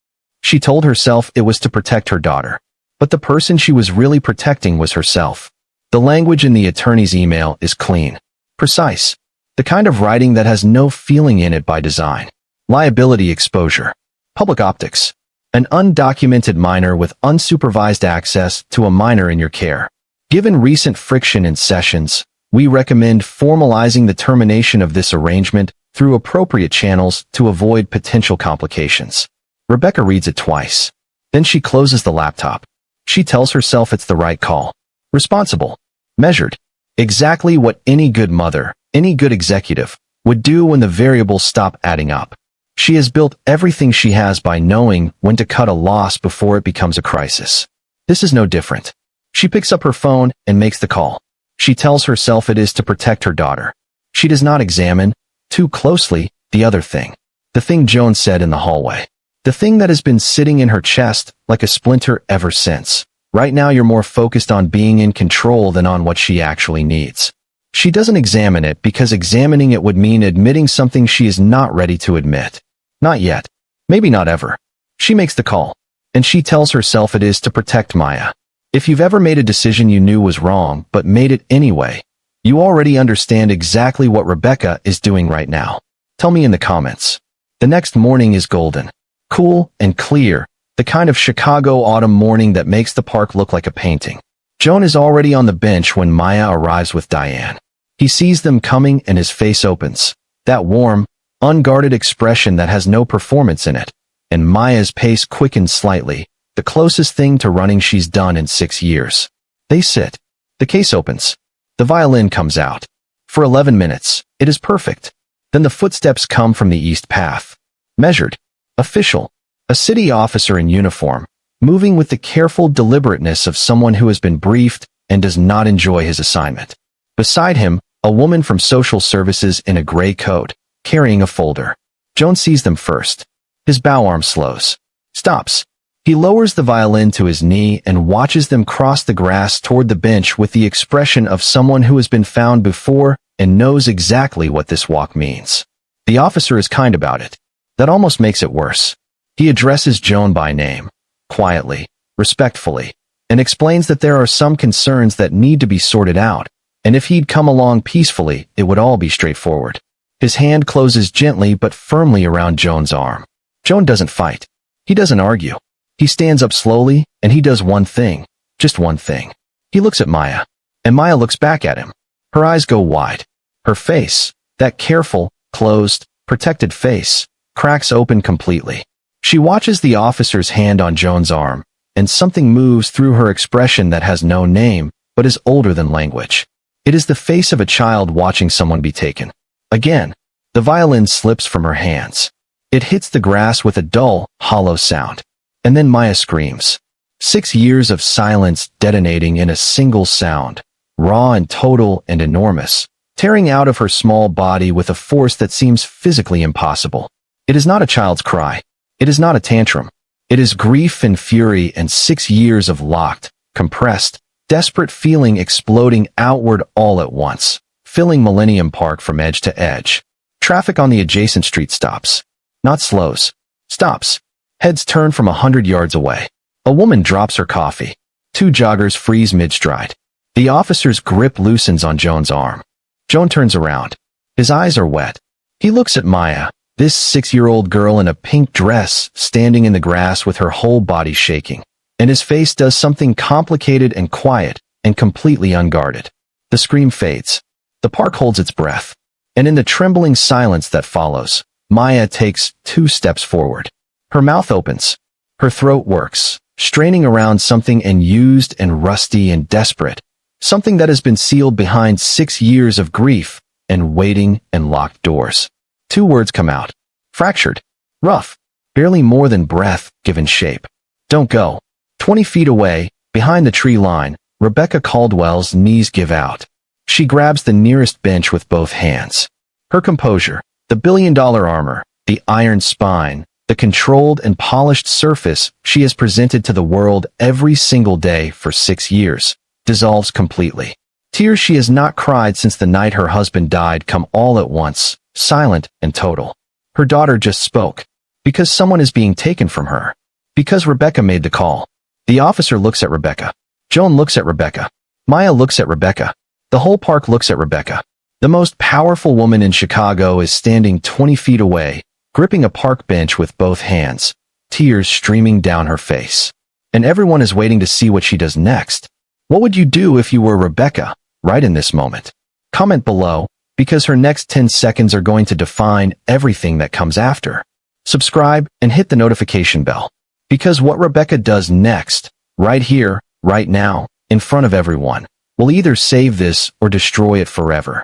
She told herself it was to protect her daughter, but the person she was really protecting was herself. The language in the attorney's email is clean, precise, the kind of writing that has no feeling in it by design. Liability exposure, public optics, an undocumented minor with unsupervised access to a minor in your care. Given recent friction in sessions, we recommend formalizing the termination of this arrangement through appropriate channels to avoid potential complications. Rebecca reads it twice. Then she closes the laptop. She tells herself it's the right call. Responsible. Measured. Exactly what any good mother, any good executive, would do when the variables stop adding up. She has built everything she has by knowing when to cut a loss before it becomes a crisis. This is no different. She picks up her phone and makes the call. She tells herself it is to protect her daughter. She does not examine, too closely, the other thing. The thing Joan said in the hallway. The thing that has been sitting in her chest like a splinter ever since. Right now you're more focused on being in control than on what she actually needs. She doesn't examine it because examining it would mean admitting something she is not ready to admit. Not yet. Maybe not ever. She makes the call. And she tells herself it is to protect Maya. If you've ever made a decision you knew was wrong but made it anyway, you already understand exactly what Rebecca is doing right now. Tell me in the comments. The next morning is golden. Cool and clear, the kind of Chicago autumn morning that makes the park look like a painting. Joan is already on the bench when Maya arrives with Diane. He sees them coming and his face opens. That warm, unguarded expression that has no performance in it. And Maya's pace quickens slightly, the closest thing to running she's done in 6 years. They sit. The case opens. The violin comes out. For 11 minutes, it is perfect. Then the footsteps come from the east path. Measured. Official. A city officer in uniform, moving with the careful deliberateness of someone who has been briefed and does not enjoy his assignment. Beside him, a woman from social services in a gray coat, carrying a folder. Joan sees them first. His bow arm slows. Stops. He lowers the violin to his knee and watches them cross the grass toward the bench with the expression of someone who has been found before and knows exactly what this walk means. The officer is kind about it. That almost makes it worse. He addresses Joan by name, quietly, respectfully, and explains that there are some concerns that need to be sorted out, and if he'd come along peacefully, it would all be straightforward. His hand closes gently but firmly around Joan's arm. Joan doesn't fight. He doesn't argue. He stands up slowly, and he does one thing. Just one thing. He looks at Maya, and Maya looks back at him. Her eyes go wide. Her face, that careful, closed, protected face, cracks open completely. She watches the officer's hand on Joan's arm, and something moves through her expression that has no name, but is older than language. It is the face of a child watching someone be taken. Again, the violin slips from her hands. It hits the grass with a dull, hollow sound. And then Maya screams. 6 years of silence detonating in a single sound, raw and total and enormous, tearing out of her small body with a force that seems physically impossible. It is not a child's cry. It is not a tantrum. It is grief and fury and 6 years of locked, compressed, desperate feeling exploding outward all at once, filling Millennium Park from edge to edge. Traffic on the adjacent street stops. Not slows. Stops. Heads turn from 100 yards away. A woman drops her coffee. 2 joggers freeze mid-stride. The officer's grip loosens on Joan's arm. Joan turns around. His eyes are wet. He looks at Maya, this 6-year-old girl in a pink dress, standing in the grass with her whole body shaking. And his face does something complicated and quiet and completely unguarded. The scream fades. The park holds its breath. And in the trembling silence that follows, Maya takes 2 steps forward. Her mouth opens. Her throat works, straining around something unused and rusty and desperate, something that has been sealed behind 6 years of grief and waiting and locked doors. 2 words come out. Fractured. Rough. Barely more than breath given shape. Don't go. 20 feet away, behind the tree line, Rebecca Caldwell's knees give out. She grabs the nearest bench with both hands. Her composure, the billion-dollar armor, the iron spine, the controlled and polished surface she has presented to the world every single day for 6 years, dissolves completely. Tears she has not cried since the night her husband died come all at once, silent and total. Her daughter just spoke. Because someone is being taken from her. Because Rebecca made the call. The officer looks at Rebecca. Joan looks at Rebecca. Maya looks at Rebecca. The whole park looks at Rebecca. The most powerful woman in Chicago is standing 20 feet away, gripping a park bench with both hands, tears streaming down her face. And everyone is waiting to see what she does next. What would you do if you were Rebecca, right in this moment? Comment below, because her next 10 seconds are going to define everything that comes after. Subscribe and hit the notification bell. Because what Rebecca does next, right here, right now, in front of everyone, will either save this or destroy it forever.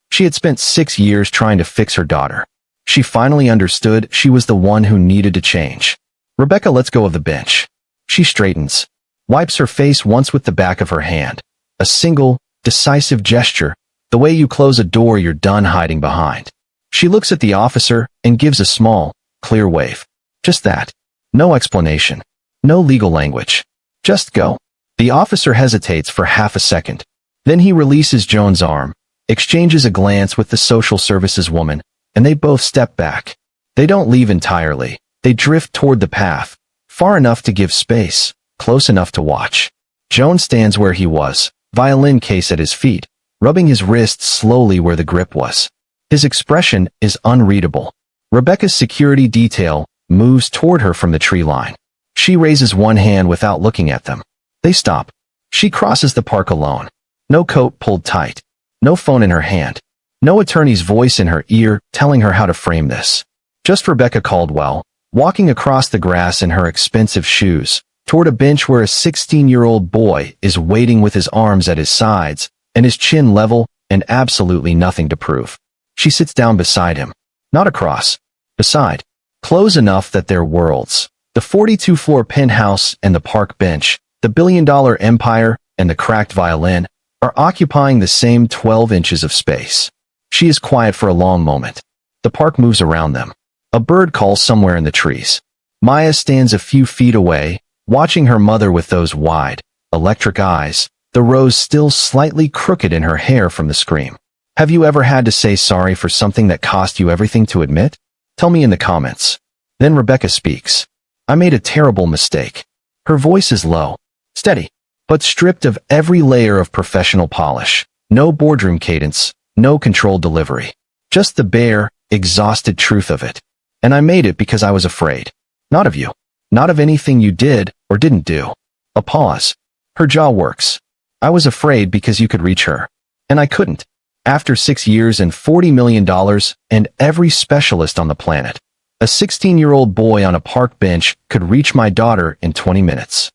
She had spent 6 years trying to fix her daughter. She finally understood she was the one who needed to change. Rebecca lets go of the bench. She straightens, wipes her face once with the back of her hand. A single, decisive gesture, the way you close a door you're done hiding behind. She looks at the officer and gives a small, clear wave. Just that. No explanation. No legal language. Just go. The officer hesitates for half a second. Then he releases Joan's arm, exchanges a glance with the social services woman, and they both step back. They don't leave entirely. They drift toward the path, far enough to give space, close enough to watch. Joan stands where he was, violin case at his feet, rubbing his wrist slowly where the grip was. His expression is unreadable. Rebecca's security detail moves toward her from the tree line. She raises one hand without looking at them. They stop. She crosses the park alone. No coat pulled tight. No phone in her hand. No attorney's voice in her ear telling her how to frame this. Just Rebecca Caldwell, walking across the grass in her expensive shoes, toward a bench where a 16-year-old boy is waiting with his arms at his sides, and his chin level, and absolutely nothing to prove. She sits down beside him. Not across. Beside. Close enough that their worlds, the 42-floor penthouse and the park bench, the billion-dollar empire and the cracked violin, are occupying the same 12 inches of space. She is quiet for a long moment. The park moves around them. A bird calls somewhere in the trees. Maya stands a few feet away, watching her mother with those wide, electric eyes, the rose still slightly crooked in her hair from the scream. Have you ever had to say sorry for something that cost you everything to admit? Tell me in the comments. Then Rebecca speaks. I made a terrible mistake. Her voice is low, steady, but stripped of every layer of professional polish. No boardroom cadence, no controlled delivery. Just the bare, exhausted truth of it. And I made it because I was afraid. Not of you. Not of anything you did or didn't do. A pause. Her jaw works. I was afraid because you could reach her. And I couldn't. After 6 years and $40 million and every specialist on the planet, a 16-year-old boy on a park bench could reach my daughter in 20 minutes.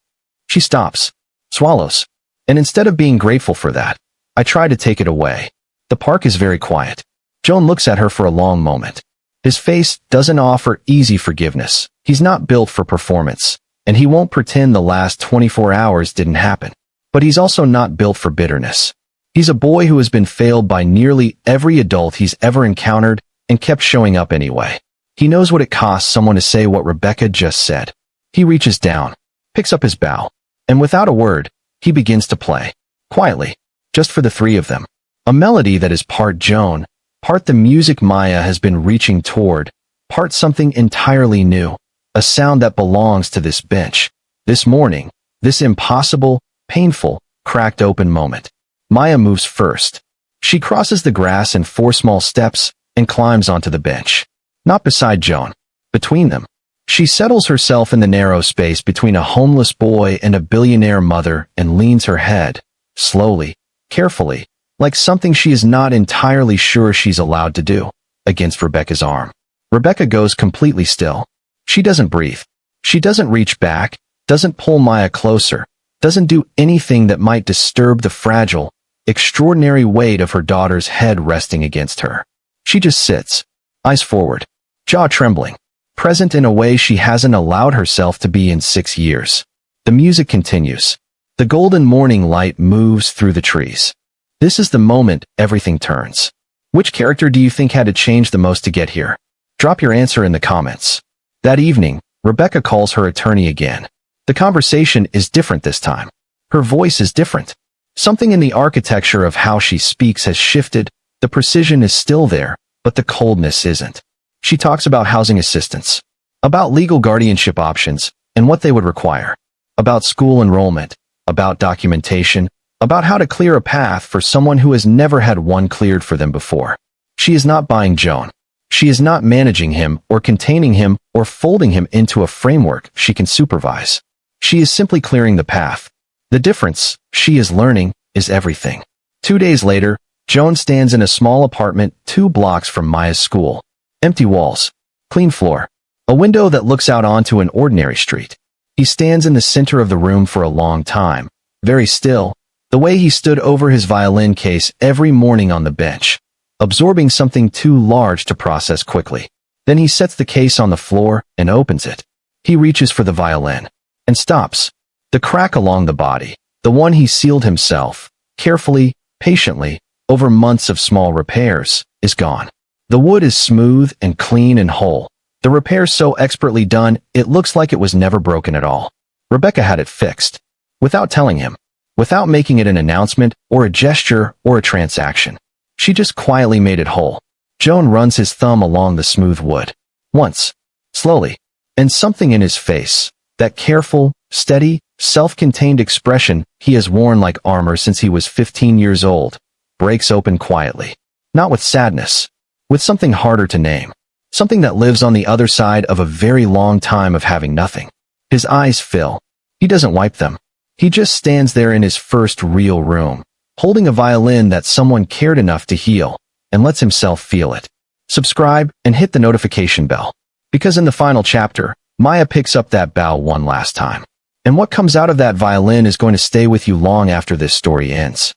She stops, swallows, and instead of being grateful for that, I try to take it away. The park is very quiet. Joan looks at her for a long moment. His face doesn't offer easy forgiveness. He's not built for performance, and he won't pretend the last 24 hours didn't happen. But he's also not built for bitterness. He's a boy who has been failed by nearly every adult he's ever encountered and kept showing up anyway. He knows what it costs someone to say what Rebecca just said. He reaches down, picks up his bow, and without a word, he begins to play. Quietly, just for the three of them. A melody that is part Joan, part the music Maya has been reaching toward, part something entirely new, a sound that belongs to this bench, this morning, this impossible, painful, cracked open moment. Maya moves first. She crosses the grass in 4 small steps and climbs onto the bench. Not beside Joan. Between them. She settles herself in the narrow space between a homeless boy and a billionaire mother and leans her head, slowly, carefully, like something she is not entirely sure she's allowed to do, against Rebecca's arm. Rebecca goes completely still. She doesn't breathe. She doesn't reach back, doesn't pull Maya closer, doesn't do anything that might disturb the fragile, extraordinary weight of her daughter's head resting against her. She just sits, eyes forward, jaw trembling, present in a way she hasn't allowed herself to be in 6 years. The music continues. The golden morning light moves through the trees. This is the moment everything turns. Which character do you think had to change the most to get here? Drop your answer in the comments. That evening, Rebecca calls her attorney again. The conversation is different this time. Her voice is different. Something in the architecture of how she speaks has shifted. The precision is still there, but the coldness isn't. She talks about housing assistance, about legal guardianship options and what they would require, about school enrollment, about documentation, about how to clear a path for someone who has never had one cleared for them before. She is not buying Joan. She is not managing him or containing him or folding him into a framework she can supervise. She is simply clearing the path. The difference, she is learning, is everything. 2 days later, Joan stands in a small apartment 2 blocks from Maya's school. Empty walls, clean floor, a window that looks out onto an ordinary street. He stands in the center of the room for a long time, very still, the way he stood over his violin case every morning on the bench, absorbing something too large to process quickly. Then he sets the case on the floor and opens it. He reaches for the violin and stops. The crack along the body, the one he sealed himself, carefully, patiently, over months of small repairs, is gone. The wood is smooth and clean and whole. The repair so expertly done, it looks like it was never broken at all. Rebecca had it fixed. Without telling him. Without making it an announcement, or a gesture, or a transaction. She just quietly made it whole. Joan runs his thumb along the smooth wood. Once. Slowly. And something in his face, that careful, steady, self-contained expression he has worn like armor since he was 15 years old, breaks open quietly. Not with sadness. With something harder to name. Something that lives on the other side of a very long time of having nothing. His eyes fill. He doesn't wipe them. He just stands there in his first real room, holding a violin that someone cared enough to heal, and lets himself feel it. Subscribe and hit the notification bell. Because in the final chapter, Maya picks up that bow one last time. And what comes out of that violin is going to stay with you long after this story ends.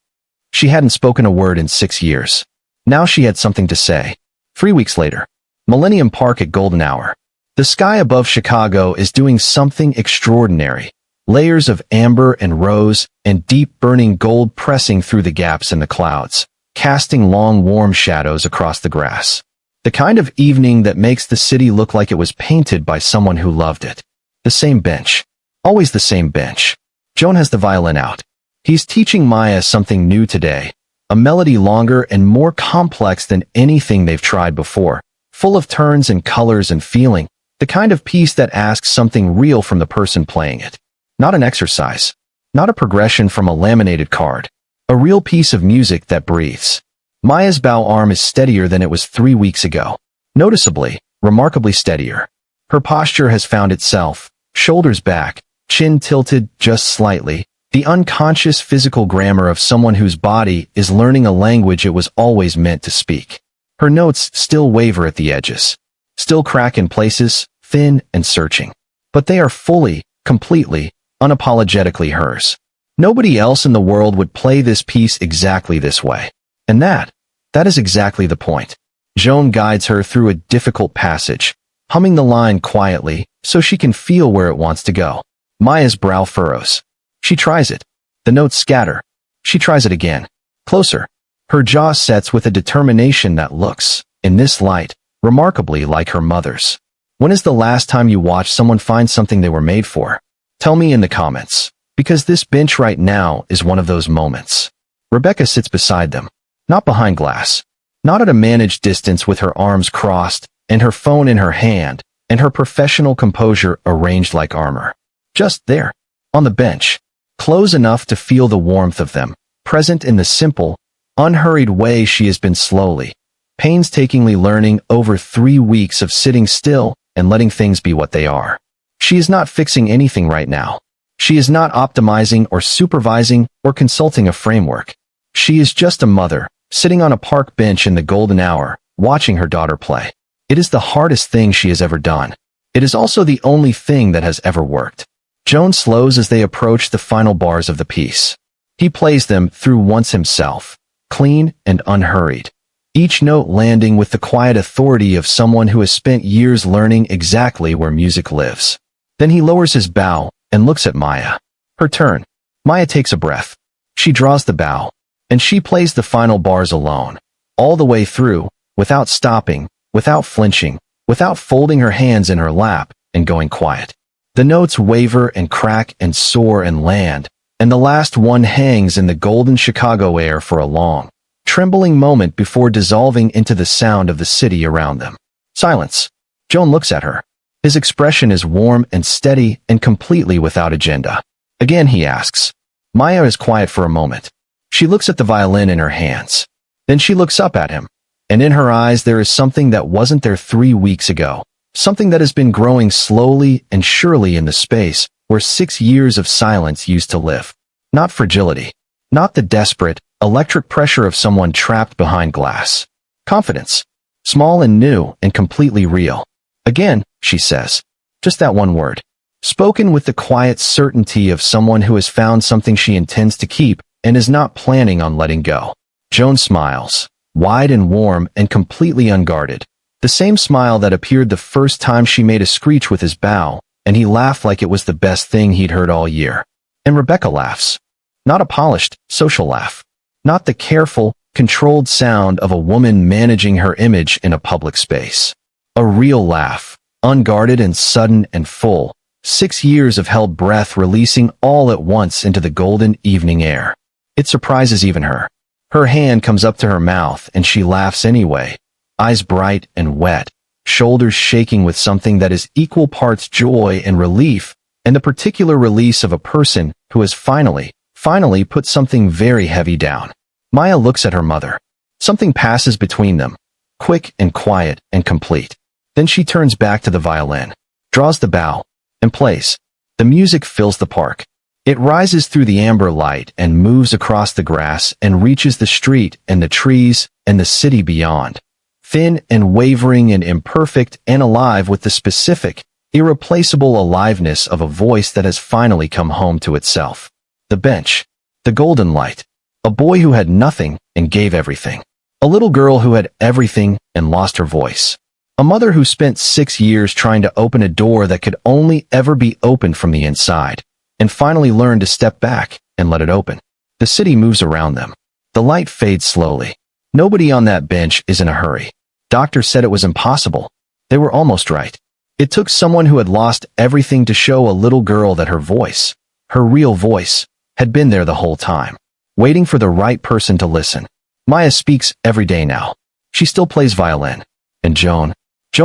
She hadn't spoken a word in 6 years. Now she had something to say. 3 weeks later. Millennium Park at golden hour. The sky above Chicago is doing something extraordinary. Layers of amber and rose and deep burning gold pressing through the gaps in the clouds, casting long warm shadows across the grass. The kind of evening that makes the city look like it was painted by someone who loved it. The same bench. Always the same bench. Joan has the violin out. He's teaching Maya something new today. A melody longer and more complex than anything they've tried before. Full of turns and colors and feeling. The kind of piece that asks something real from the person playing it. Not an exercise. Not a progression from a laminated card. A real piece of music that breathes. Maya's bow arm is steadier than it was 3 weeks ago. Noticeably, remarkably steadier. Her posture has found itself. Shoulders back, chin tilted just slightly. The unconscious physical grammar of someone whose body is learning a language it was always meant to speak. Her notes still waver at the edges. Still crack in places, thin and searching. But they are fully, completely, unapologetically hers. Nobody else in the world would play this piece exactly this way. And that is exactly the point. Joan guides her through a difficult passage, humming the line quietly so she can feel where it wants to go. Maya's brow furrows. She tries it. The notes scatter. She tries it again. Closer. Her jaw sets with a determination that looks, in this light, remarkably like her mother's. When is the last time you watched someone find something they were made for? Tell me in the comments, because this bench right now is one of those moments. Rebecca sits beside them. Not behind glass. Not at a managed distance with her arms crossed, and her phone in her hand, and her professional composure arranged like armor. Just there. On the bench. Close enough to feel the warmth of them. Present in the simple, unhurried way she has been slowly, painstakingly learning over 3 weeks of sitting still and letting things be what they are. She is not fixing anything right now. She is not optimizing or supervising or consulting a framework. She is just a mother, sitting on a park bench in the golden hour, watching her daughter play. It is the hardest thing she has ever done. It is also the only thing that has ever worked. Joan slows as they approach the final bars of the piece. He plays them through once himself, clean and unhurried. Each note landing with the quiet authority of someone who has spent years learning exactly where music lives. Then he lowers his bow and looks at Maya. Her turn. Maya takes a breath. She draws the bow, and she plays the final bars alone, all the way through, without stopping, without flinching, without folding her hands in her lap and going quiet. The notes waver and crack and soar and land, and the last one hangs in the golden Chicago air for a long, trembling moment before dissolving into the sound of the city around them. Silence. Joan looks at her. His expression is warm and steady and completely without agenda. Again he asks. Maya is quiet for a moment. She looks at the violin in her hands. Then she looks up at him. And in her eyes there is something that wasn't there 3 weeks ago. Something that has been growing slowly and surely in the space where 6 years of silence used to live. Not fragility. Not the desperate, electric pressure of someone trapped behind glass. Confidence. Small and new and completely real. Again, she says. Just that one word. Spoken with the quiet certainty of someone who has found something she intends to keep and is not planning on letting go. Joan smiles. Wide and warm and completely unguarded. The same smile that appeared the first time she made a screech with his bow, and he laughed like it was the best thing he'd heard all year. And Rebecca laughs. Not a polished, social laugh. Not the careful, controlled sound of a woman managing her image in a public space. A real laugh, unguarded and sudden and full. 6 years of held breath releasing all at once into the golden evening air. It surprises even her. Her hand comes up to her mouth and she laughs anyway. Eyes bright and wet, shoulders shaking with something that is equal parts joy and relief, and the particular release of a person who has finally put something very heavy down. Maya looks at her mother. Something passes between them, quick and quiet and complete. Then she turns back to the violin, draws the bow, and plays. The music fills the park. It rises through the amber light and moves across the grass and reaches the street and the trees and the city beyond. Thin and wavering and imperfect and alive with the specific, irreplaceable aliveness of a voice that has finally come home to itself. The bench. The golden light. A boy who had nothing and gave everything. A little girl who had everything and lost her voice. A mother who spent 6 years trying to open a door that could only ever be opened from the inside, and finally learned to step back and let it open. The city moves around them. The light fades slowly. Nobody on that bench is in a hurry. Doctors said it was impossible. They were almost right. It took someone who had lost everything to show a little girl that her voice, her real voice, had been there the whole time, waiting for the right person to listen. Maya speaks every day now. She still plays violin. And Joan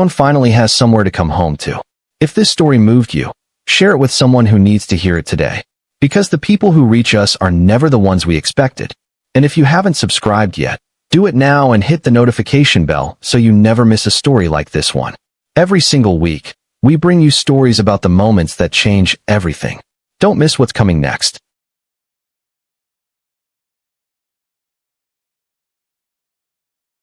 finally has somewhere to come home to. If this story moved you, share it with someone who needs to hear it today. Because the people who reach us are never the ones we expected. And if you haven't subscribed yet, do it now and hit the notification bell so you never miss a story like this one. Every single week, we bring you stories about the moments that change everything. Don't miss what's coming next.